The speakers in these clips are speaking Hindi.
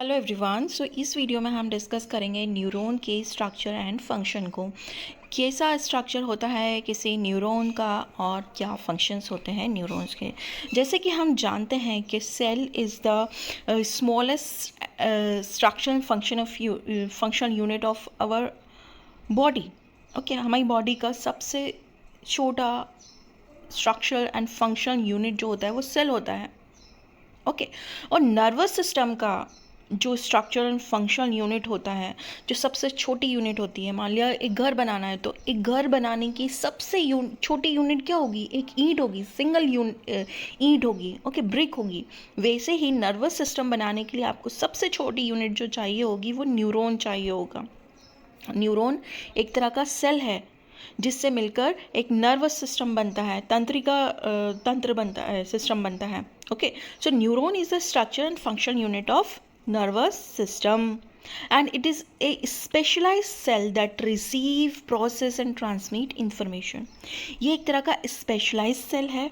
Hello everyone. इस वीडियो में हम डिस्कस करेंगे न्यूरॉन के स्ट्रक्चर एंड फंक्शन को। कैसा स्ट्रक्चर होता है किसी न्यूरॉन का और क्या फंक्शंस होते हैं न्यूरॉन्स के। जैसे कि हम जानते हैं कि cell is the smallest structural functional unit of our body. Okay, हमारी बॉडी का सबसे छोटा स्ट्रक्चरल एंड फंक्शनल यूनिट जो होता है वो सेल होता है। ओके, और नर्वस सिस्टम का जो स्ट्रक्चर एंड फंक्शनल यूनिट होता है, जो सबसे छोटी यूनिट होती है, मान लिया एक घर बनाना है तो एक घर बनाने की सबसे छोटी यूनिट क्या होगी? एक ईंट होगी, सिंगल ईंट होगी। ओके, ब्रिक होगी। वैसे ही नर्वस सिस्टम बनाने के लिए आपको सबसे छोटी यूनिट जो चाहिए होगी वो न्यूरॉन चाहिए होगा। न्यूरॉन एक तरह का सेल है जिससे मिलकर एक नर्वस सिस्टम बनता है, तंत्र बनता है, सिस्टम बनता है। Okay, so neuron is the structure and function unit of nervous system and it is a specialized cell that receive process and transmit information। ये एक तरह का स्पेशलाइज्ड सेल है।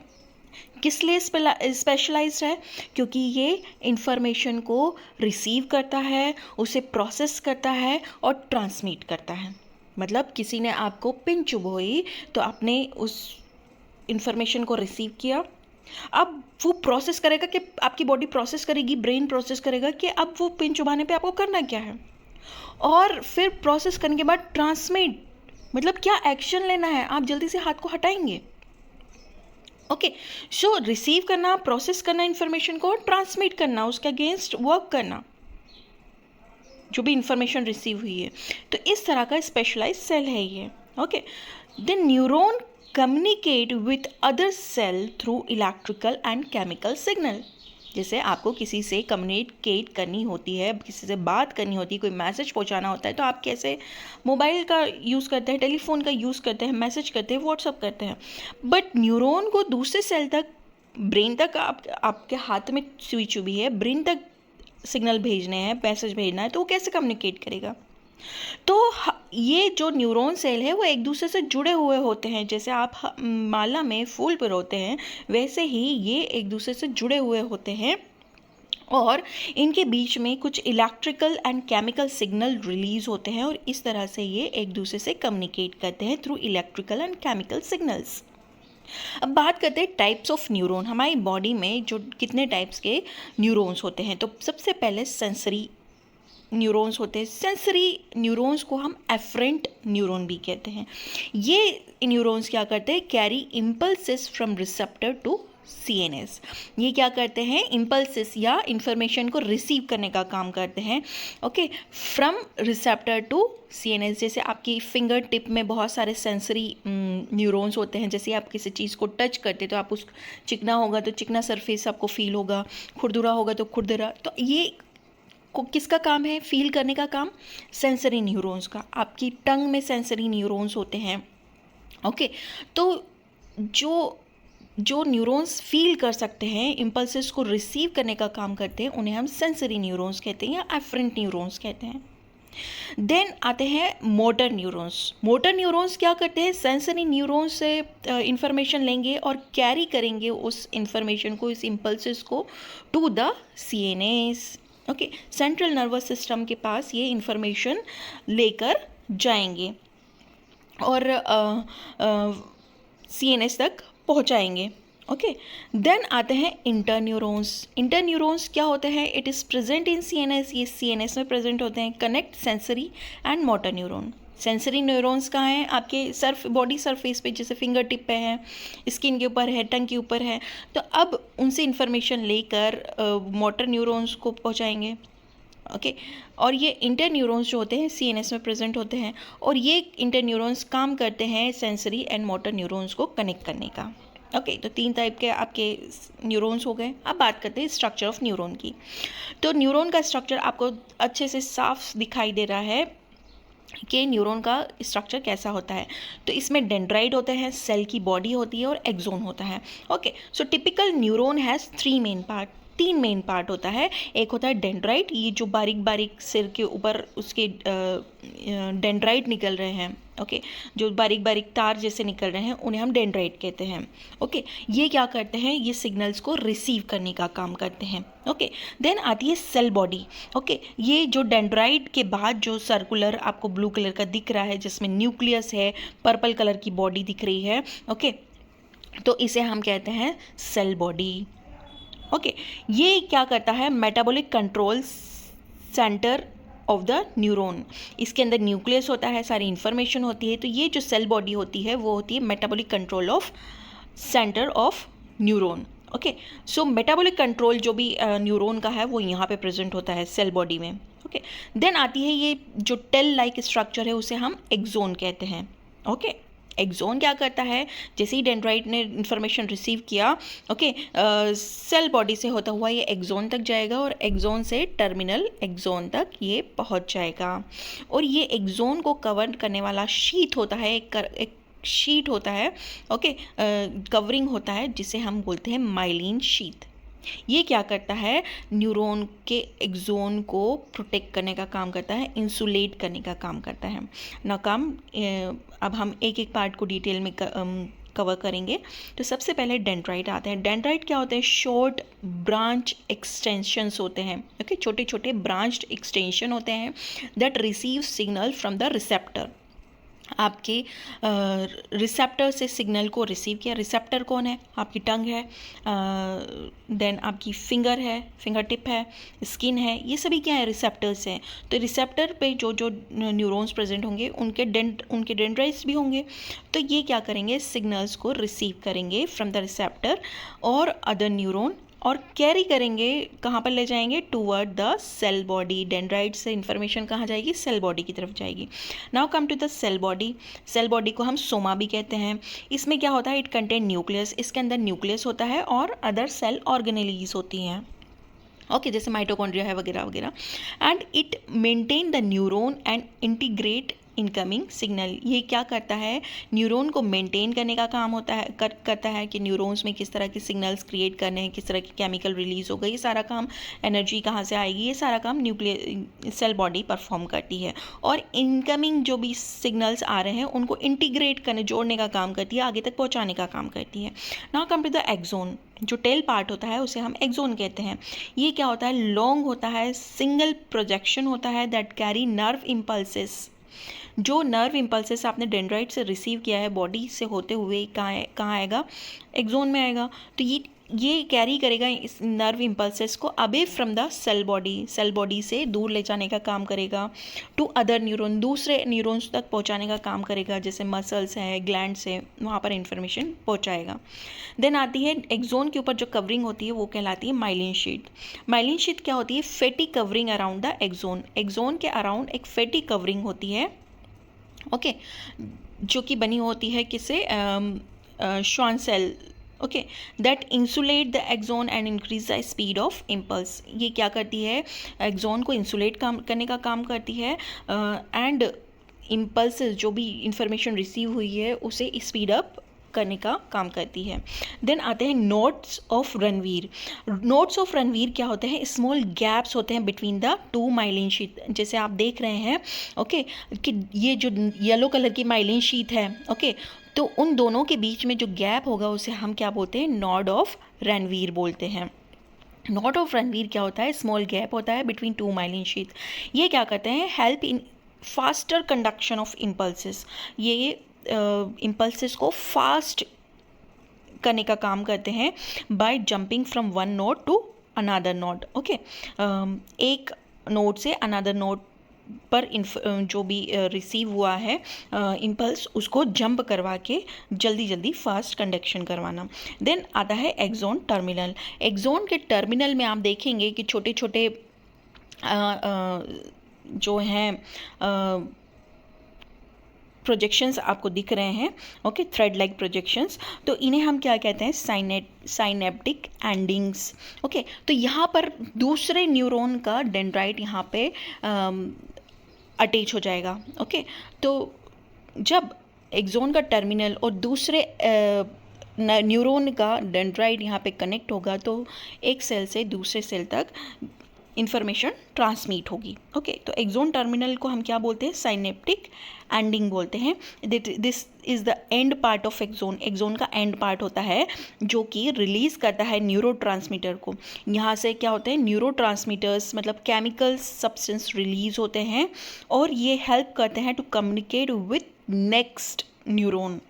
किस लिए स्पेशलाइज्ड है? क्योंकि ये इंफॉर्मेशन को रिसीव करता है, उसे प्रोसेस करता है और ट्रांसमिट करता है। मतलब किसी ने आपको पिन चुभोई तो आपने उस इंफॉर्मेशन को रिसीव किया, अब वो प्रोसेस करेगा कि आपकी बॉडी प्रोसेस करेगी, ब्रेन प्रोसेस करेगा कि अब वो पिन चुभाने पे आपको करना क्या है, और फिर प्रोसेस करने के बाद ट्रांसमिट, मतलब क्या एक्शन लेना है, आप जल्दी से हाथ को हटाएंगे। ओके, सो रिसीव करना, प्रोसेस करना इंफॉर्मेशन को, ट्रांसमिट करना, उसके अगेंस्ट वर्क करना जो भी इंफॉर्मेशन रिसीव हुई है। तो इस तरह का स्पेशलाइज्ड सेल है ये। Okay, the neuron communicate with other cell through electrical and chemical signal. जैसे आपको किसी से कम्युनिकेट करनी होती है, किसी से बात करनी होती है, कोई मैसेज पहुंचाना होता है, तो आप कैसे मोबाइल का यूज़ करते हैं, टेलीफोन का यूज़ करते हैं, मैसेज करते हैं, व्हाट्सअप करते हैं। बट न्यूरॉन को दूसरे सेल तक, ब्रेन तक, आपके हाथ में सुई चुभी है, ब्रेन तक सिग्नल भेजने हैं, मैसेज भेजना है, तो वो कैसे कम्युनिकेट करेगा? तो ये जो न्यूरॉन सेल है वो एक दूसरे से जुड़े हुए होते हैं। जैसे आप माला में फूल पिरोते हैं, वैसे ही ये एक दूसरे से जुड़े हुए होते हैं और इनके बीच में कुछ electrical and chemical signal release होते हैं और इस तरह से ये एक दूसरे से कम्युनिकेट करते हैं through electrical and chemical signals. अब बात करते हैं टाइप्स ऑफ न्यूरॉन। हमारी बॉडी में जो कितने टाइप्स के न्यूरॉन्स होते हैं, तो सबसे पहले सेंसरी न्यूरॉन्स होते हैं। सेंसरी न्यूरॉन्स को हम एफरेंट न्यूरॉन भी कहते हैं। ये न्यूरॉन्स क्या करते हैं? Carry impulses from receptor to CNS. ये क्या करते हैं? इम्पल्सेस या इंफॉर्मेशन को रिसीव करने का काम करते हैं। Okay, from receptor to CNS. जैसे आपकी फिंगर टिप में बहुत सारे सेंसरी न्यूरॉन्स होते हैं। जैसे आप किसी चीज़ को टच करते तो आप उस चिकना होगा तो चिकना सरफेस आपको फील होगा, खुरदुरा होगा तो खुरदुरा। तो ये किसका काम है? फील करने का काम सेंसरी न्यूरॉन्स का। आपकी टंग में सेंसरी न्यूरॉन्स होते हैं। ओके, तो जो जो न्यूरॉन्स फील कर सकते हैं, इम्पल्सेस को रिसीव करने का काम करते हैं, उन्हें हम सेंसरी न्यूरॉन्स कहते हैं या एफरेंट न्यूरॉन्स कहते हैं। देन आते हैं मोटर न्यूरॉन्स। मोटर न्यूरॉन्स क्या करते हैं? सेंसरी न्यूरॉन्स से इंफॉर्मेशन लेंगे और कैरी करेंगे उस इंफॉर्मेशन को, इस इम्पल्सेस को to the CNS. Okay, central nervous system के पास ये इंफॉर्मेशन लेकर जाएंगे और सीएनएस तक पहुंचाएंगे। ओके, देन आते हैं इंटरन्यूरॉन्स। इंटरन्यूरॉन्स क्या होते हैं? It is present in CNS. ये सीएनएस में प्रेजेंट होते हैं। Connect sensory and motor neuron. Sensory neurons कहाँ हैं? आपके बॉडी सरफेस पे, जैसे फिंगर टिप पे है, स्किन के ऊपर है, टंग के ऊपर है। तो अब उनसे इंफॉर्मेशन लेकर मोटर न्यूरॉन्स को पहुँचाएंगे। ओके, और ये इंटरन्यूरॉन्स जो होते हैं सीएनएस में प्रेजेंट होते हैं और ये इंटरन्यूरॉन्स काम करते हैं सेंसरी एंड मोटर न्यूरॉन्स को कनेक्ट करने का। ओके, तो 3 टाइप के आपके न्यूरॉन्स हो गए। अब बात करते हैं स्ट्रक्चर ऑफ न्यूरॉन की। तो न्यूरॉन का स्ट्रक्चर आपको अच्छे से साफ दिखाई दे रहा है कि न्यूरॉन का स्ट्रक्चर कैसा होता है। तो इसमें डेंड्राइट होते हैं, सेल की बॉडी होती है और एक्सोन होता है। Okay, so typical neuron has 3 main part. तीन मेन पार्ट होता है। एक होता है डेंड्राइट, ये जो बारीक बारीक सिर के ऊपर उसके डेंड्राइट निकल रहे हैं, ओके, जो बारीक बारीक तार जैसे निकल रहे हैं उन्हें हम डेंड्राइट कहते हैं, ओके। ये क्या करते हैं, ये सिग्नल्स को रिसीव करने का काम करते हैं, ओके। देन आती है सेल बॉडी, ओके। ये जो डेंड्राइट के बाद जो सर्कुलर आपको ब्लू कलर का दिख रहा है, जिसमें न्यूक्लियस है, पर्पल कलर की बॉडी दिख रही है, ओके, तो इसे हम कहते हैं सेल बॉडी, ओके। ये क्या करता है, metabolic control centre of the neuron. इसके अंदर न्यूक्लियस होता है, सारी इंफॉर्मेशन होती है। तो ये जो सेल बॉडी होती है वो होती है metabolic control of centre of neuron, okay. So metabolic control जो भी न्यूरॉन का है वो यहाँ पे प्रेजेंट होता है सेल बॉडी में, ओके। देन आती है ये जो टेल लाइक स्ट्रक्चर है, उसे हम एक्सोन कहते हैं, ओके। एक्सोन क्या करता है, जैसे ही डेंड्राइट ने इंफॉर्मेशन रिसीव किया, ओके, सेल बॉडी से होता हुआ ये एक्सोन तक जाएगा और एक्सोन से टर्मिनल एक्सोन तक ये पहुंच जाएगा। और ये एक्सोन को कवर करने वाला शीट होता है, एक शीट होता है, ओके, कवरिंग होता है, जिसे हम बोलते हैं माइलिन शीट। ये क्या करता है, न्यूरॉन के एक्सोन को प्रोटेक्ट करने का काम करता है, इंसुलेट करने का काम करता है ना काम। अब हम एक एक पार्ट को डिटेल में कवर करेंगे। तो सबसे पहले डेंड्राइट आते हैं। डेंड्राइट क्या होते हैं, शॉर्ट ब्रांच एक्सटेंशंस होते हैं, ओके, छोटे छोटे ब्रांच्ड एक्सटेंशन होते हैं that receive signal from the receptor. आपके रिसेप्टर से सिग्नल को रिसीव किया। रिसेप्टर कौन है, आपकी टंग है, देन आपकी फिंगर है, फिंगर टिप है, स्किन है, ये सभी क्या है, रिसेप्टर्स हैं। तो रिसेप्टर पे जो जो न्यूरॉन्स प्रेजेंट होंगे उनके डेंड्राइट्स भी होंगे। तो ये क्या करेंगे, सिग्नल्स को रिसीव करेंगे फ्रॉम द रिसेप्टर और अदर न्यूरॉन और कैरी करेंगे, कहाँ पर ले जाएंगे, toward the cell body. Dendrite से इंफॉर्मेशन कहाँ जाएगी, सेल बॉडी की तरफ जाएगी। Now come to the cell body. Cell body को हम सोमा भी कहते हैं। इसमें क्या होता है, इट कंटेन न्यूक्लियस, इसके अंदर न्यूक्लियस होता है और अदर सेल ऑर्गेनेलीज होती हैं, ओके, जैसे माइटोकॉन्ड्रिया है वगैरह वगैरह। And it maintain the neuron and integrate incoming signal. ये क्या करता है, न्यूरॉन को मेंटेन करने का काम होता है, करता है कि न्यूरॉन्स में किस तरह के सिग्नल्स क्रिएट करने हैं, किस तरह की केमिकल रिलीज होगा, ये सारा काम, एनर्जी कहाँ से आएगी, ये सारा काम न्यूक्लियर सेल बॉडी परफॉर्म करती है। और इनकमिंग जो भी सिग्नल्स आ रहे हैं उनको इंटीग्रेट करने, जोड़ने का काम करती है, आगे तक पहुँचाने का काम करती है। Now come to the axon. जो टेल पार्ट होता है उसे हम एक्सोन कहते हैं। ये क्या होता है, लॉन्ग होता है, सिंगल प्रोजेक्शन होता है दैट कैरी नर्व इम्पल्सेस। जो नर्व इम्पल्सेस आपने डेंड्राइट से रिसीव किया है बॉडी से होते हुए कहाँ आएगा, एक्सोन में आएगा। तो ये कैरी करेगा इस नर्व इम्पल्सेस को away from the cell body से दूर ले जाने का काम करेगा, टू अदर न्यूरॉन, दूसरे न्यूरॉन्स तक पहुंचाने का काम करेगा, जैसे मसल्स हैं, ग्लैंड्स हैं, वहाँ पर इंफॉर्मेशन पहुंचाएगा। देन आती है एक्सोन के ऊपर जो कवरिंग होती है वो कहलाती है माइलिन शीट। माइलिन शीट क्या होती है, fatty covering around the axon. Axon के अराउंड एक फैटी कवरिंग होती है, ओके, जो कि बनी होती है किससे, Schwann cell, okay, that insulate the axon and increase the speed of impulse. ये क्या करती है, एक्सोन को इंसुलेट करने का काम करती है एंड इम्पल्सेस जो भी इंफॉर्मेशन रिसीव हुई है उसे स्पीड अप करने का काम करती है। देन आते हैं nodes of Ranveer. Nodes of Ranveer क्या होते हैं, स्मॉल गैप्स होते हैं between the two myelin sheath. जैसे आप देख रहे हैं, ओके, कि ये जो येलो कलर की माइलिन शीट है, ओके, तो उन दोनों के बीच में जो गैप होगा उसे हम क्या बोलते हैं, नोड ऑफ रणवीर बोलते हैं। नोड ऑफ रणवीर क्या होता है, स्मॉल गैप होता है बिटवीन टू माइलिन शीट। ये क्या करते हैं, help in faster conduction of impulses. ये इम्पल्सेस को फास्ट करने का काम करते हैं by jumping from one node to another node, okay. एक नोड से अनदर नोड पर जो भी रिसीव हुआ है इम्पल्स, उसको जंप करवा के जल्दी जल्दी फास्ट कंडक्शन करवाना। देन आता है एक्सोन टर्मिनल। एक्सोन के टर्मिनल में आप देखेंगे कि छोटे छोटे जो हैं प्रोजेक्शंस आपको दिख रहे हैं, ओके, थ्रेड लाइक प्रोजेक्शंस। तो इन्हें हम क्या कहते हैं, साइनेप्टिक एंडिंग्स, ओके। तो यहाँ पर दूसरे न्यूरॉन का डेंड्राइट यहाँ पे अटैच हो जाएगा, ओके। तो जब एक्सोन का टर्मिनल और दूसरे न्यूरॉन का डेंड्राइट यहाँ पे कनेक्ट होगा तो एक सेल से दूसरे सेल तक इंफॉर्मेशन ट्रांसमिट होगी। ओके, तो एक्सोन टर्मिनल को हम क्या बोलते हैं? साइनेप्टिक एंडिंग बोलते हैं। This is the end part of axon. Axon का एंड पार्ट होता है जो कि रिलीज करता है न्यूरोट्रांसमीटर को। यहाँ से क्या होते हैं? न्यूरोट्रांसमीटर्स मतलब केमिकल सब्सटेंस रिलीज होते हैं और ये हेल्प करते हैं to communicate with next neuron.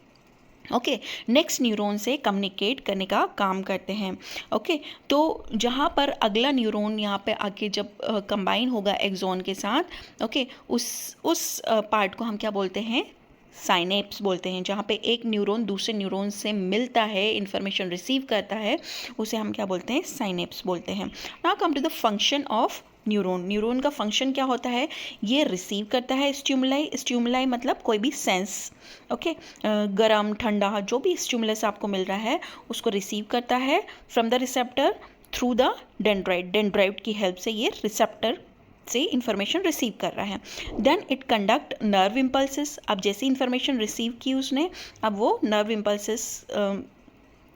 Okay, next neuron से कम्युनिकेट करने का काम करते हैं। ओके, तो जहाँ पर अगला न्यूरॉन यहाँ पे आके जब कंबाइन होगा एक्सोन के साथ, ओके, उस पार्ट को हम क्या बोलते हैं? साइनेप्स बोलते हैं। जहाँ पे एक न्यूरॉन दूसरे न्यूरॉन से मिलता है, इंफॉर्मेशन रिसीव करता है, उसे हम क्या बोलते हैं? साइनेप्स बोलते हैं। Now come to the function of neuron. Neuron का फंक्शन क्या होता है? ये रिसीव करता है स्टिमुलाई। स्टिमुलाई मतलब कोई भी सेंस, ओके, गरम ठंडा जो भी स्टिमुलस आपको मिल रहा है उसको रिसीव करता है from the receptor through the dendrite. Dendrite की हेल्प से ये रिसेप्टर से इंफॉर्मेशन रिसीव कर रहा है। Then it conduct nerve impulses. अब जैसे इंफॉर्मेशन रिसीव की उसने, अब वो नर्व इम्पल्सेस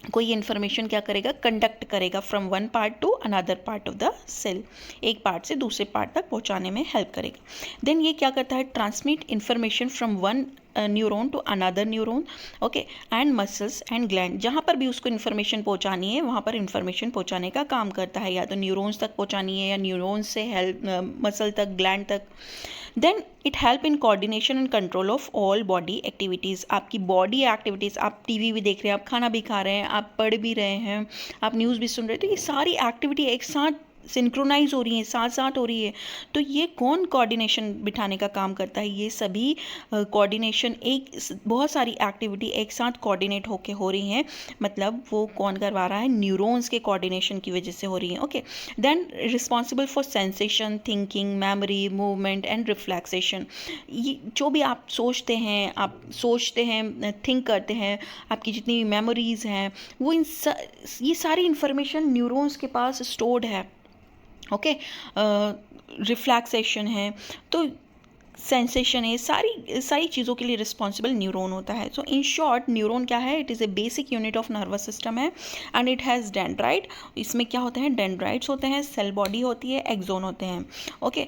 कोई इन्फॉर्मेशन क्या करेगा? कंडक्ट करेगा from one part to another part of the cell. एक पार्ट से दूसरे पार्ट तक पहुंचाने में हेल्प करेगा। देन ये क्या करता है? Transmit information from one neuron to another neuron, okay, and muscles and gland. जहाँ पर भी उसको इन्फॉर्मेशन पहुँचानी है वहाँ पर इन्फॉर्मेशन पहुँचाने का काम करता है, या तो न्यूरॉन्स तक पहुँचानी है या न्यूरॉन्स से हेल्प मसल तक, ग्लैंड तक। Then it help in coordination and control of all body activities. आपकी बॉडी एक्टिविटीज़, आप टीवी भी देख रहे हैं, आप खाना भी खा रहे हैं, आप पढ़ भी रहे हैं, आप न्यूज़ भी सुन रहे हैं, तो ये सारी एक्टिविटी एक साथ सिंक्रोनाइज हो रही है, साथ साथ हो रही है। तो ये कौन कोऑर्डिनेशन बिठाने का काम करता है? ये सभी कोऑर्डिनेशन, एक बहुत सारी एक्टिविटी एक साथ कोऑर्डिनेट होके हो रही हैं, मतलब वो कौन करवा रहा है? न्यूरॉन्स के कोऑर्डिनेशन की वजह से हो रही है। Okay, then responsible for sensation, thinking, memory, movement and reflexation. ये जो भी आप सोचते हैं, थिंक करते हैं, आपकी जितनी मेमोरीज हैं, वो ये सारी इंफॉर्मेशन न्यूरॉन्स के पास स्टोर्ड है। ओके, रिफ्लेक्सेशन है, तो सेंसेशन है, सारी चीज़ों के लिए रिस्पॉन्सिबल न्यूरॉन होता है। सो इन शॉर्ट, न्यूरॉन क्या है? It is a basic unit of nervous system है एंड इट हैज़ डेंड्राइट। इसमें क्या होते हैं? डेंड्राइट्स होते हैं, सेल बॉडी होती है, एक्सोन होते हैं। ओके,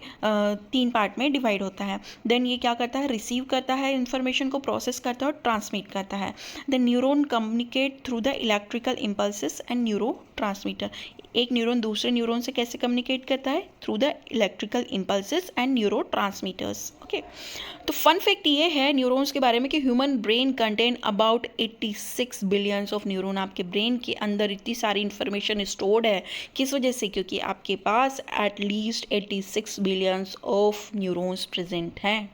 3 पार्ट में डिवाइड होता है। देन ये क्या करता है? रिसीव करता है इन्फॉर्मेशन को, प्रोसेस करता है और ट्रांसमिट करता है। Then neuron communicate through the electrical impulses and neurotransmitter. एक न्यूरॉन दूसरे न्यूरॉन से कैसे कम्युनिकेट करता है? Through the electrical impulses and neurotransmitters. Okay, तो फन फैक्ट ये है न्यूरॉन्स के बारे में कि human brain contain about 86 billions of neuron. आपके ब्रेन के अंदर इतनी सारी इंफॉर्मेशन स्टोर्ड है, किस वजह से? क्योंकि आपके पास at least 86 billions of neurons present हैं।